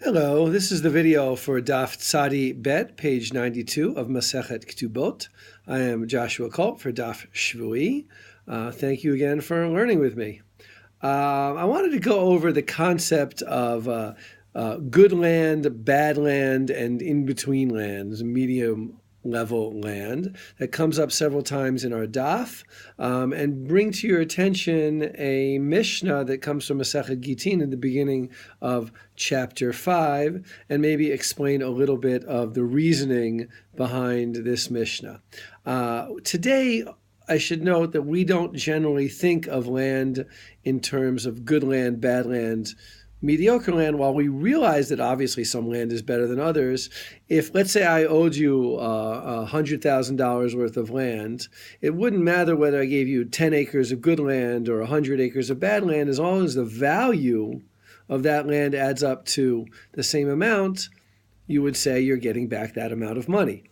Hello, this is the video for Daf Tzadi Bet, page 92 of Masechet Ketubot. I am Joshua Kulp for Daf Shevui. Thank you again for learning with me. I wanted to go over the concept of good land, bad land, and in-between lands, medium level land that comes up several times in our daf, and bring to your attention a Mishnah that comes from Masechet Gitin in the beginning of chapter 5, and maybe explain a little bit of the reasoning behind this Mishnah. Today, I should note that we don't generally think of land in terms of good land, bad land, mediocre land. While we realize that obviously some land is better than others, if, let's say, I owed you $100,000 worth of land, it wouldn't matter whether I gave you 10 acres of good land or 100 acres of bad land, as long as the value of that land adds up to the same amount, you would say you're getting back that amount of money.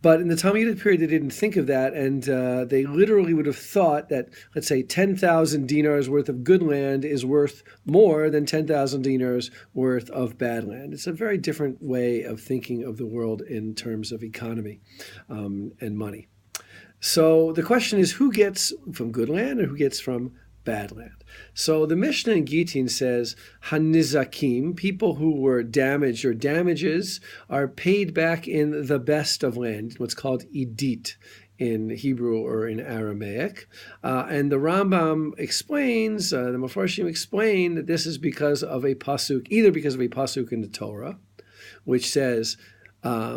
But in the Talmudic period, they didn't think of that, and they literally would have thought that, let's say, 10,000 dinars worth of good land is worth more than 10,000 dinars worth of bad land. It's a very different way of thinking of the world in terms of economy and money. So the question is, who gets from good land and who gets from bad land? So the Mishnah in Gitin says, Hanizakim, people who were damaged or damages, are paid back in the best of land, what's called idit in Hebrew or in Aramaic. And the Rambam explains, the Mefarshim explain that this is because of a pasuk, either because of a pasuk in the Torah, which says,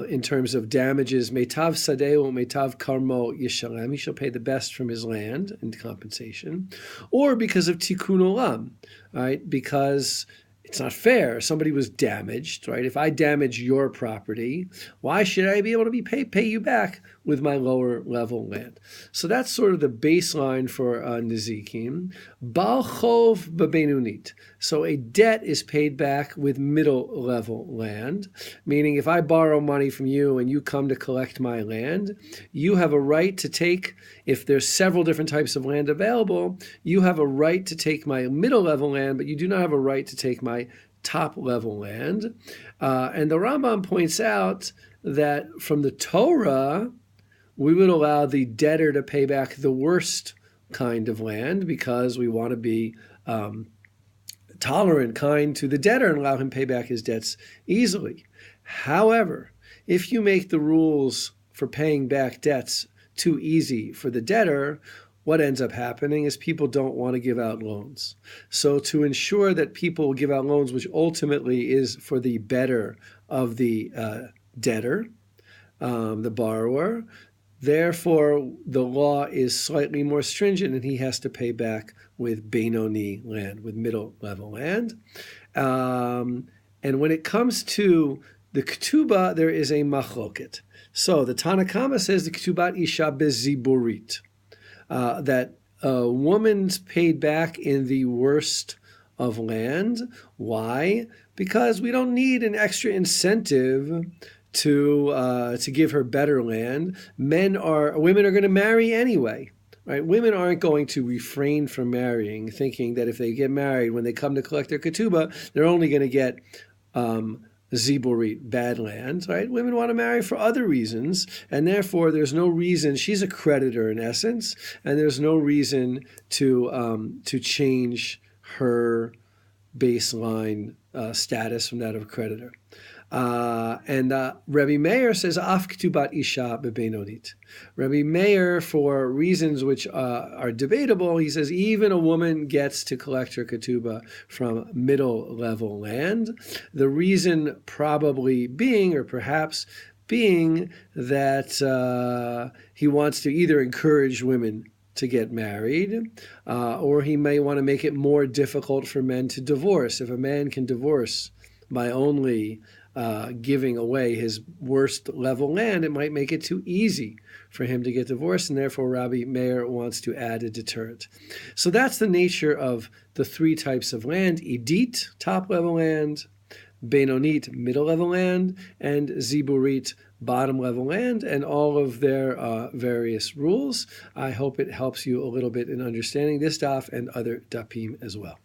in terms of damages, Meitav Sadeu, Meitav Karmo Yishalem, he shall pay the best from his land in compensation, or because of Tikkun Olam, right? Because it's not fair. Somebody was damaged, right? If I damage your property, why should I be able to pay you back with my lower level land? So that's sort of the baseline for Nizikim. Bal Chov B'Beinunit. So a debt is paid back with middle level land, meaning if I borrow money from you and you come to collect my land, you have a right to take, if there's several different types of land available, you have a right to take my middle level land, but you do not have a right to take my top level land. And the Rambam points out that from the Torah, we would allow the debtor to pay back the worst kind of land because we want to be tolerant, kind to the debtor and allow him to pay back his debts easily. However, if you make the rules for paying back debts too easy for the debtor, what ends up happening is people don't want to give out loans. So to ensure that people will give out loans, which ultimately is for the better of the debtor, the borrower, therefore the law is slightly more stringent and he has to pay back with Beinoni land, with middle level land. And when it comes to the Ketubah, there is a machloket. So the Tanakama says the Ketubat Isha Beziburit, that a woman's paid back in the worst of land. Why? Because we don't need an extra incentive to give her better land. Women are going to marry anyway, right? Women aren't going to refrain from marrying, thinking that if they get married, when they come to collect their ketubah, they're only going to get ziburit, bad land, right? Women want to marry for other reasons, and therefore there's no reason. She's a creditor in essence, and there's no reason to change her baseline status from that of a creditor. And Rabbi Meir says, Af Ketubat Isha B'Beinonit. Rabbi Meir, for reasons which are debatable, he says even a woman gets to collect her ketubah from middle level land. The reason probably being, or perhaps being, that he wants to either encourage women to get married, or he may want to make it more difficult for men to divorce. If a man can divorce by only giving away his worst level land, it might make it too easy for him to get divorced, and therefore Rabbi Meir wants to add a deterrent. So that's the nature of the three types of land: idit, top level land; Beinonit, middle level land; and ziburit, bottom level land, and all of their various rules. I hope it helps you a little bit in understanding this daf and other dapim as well.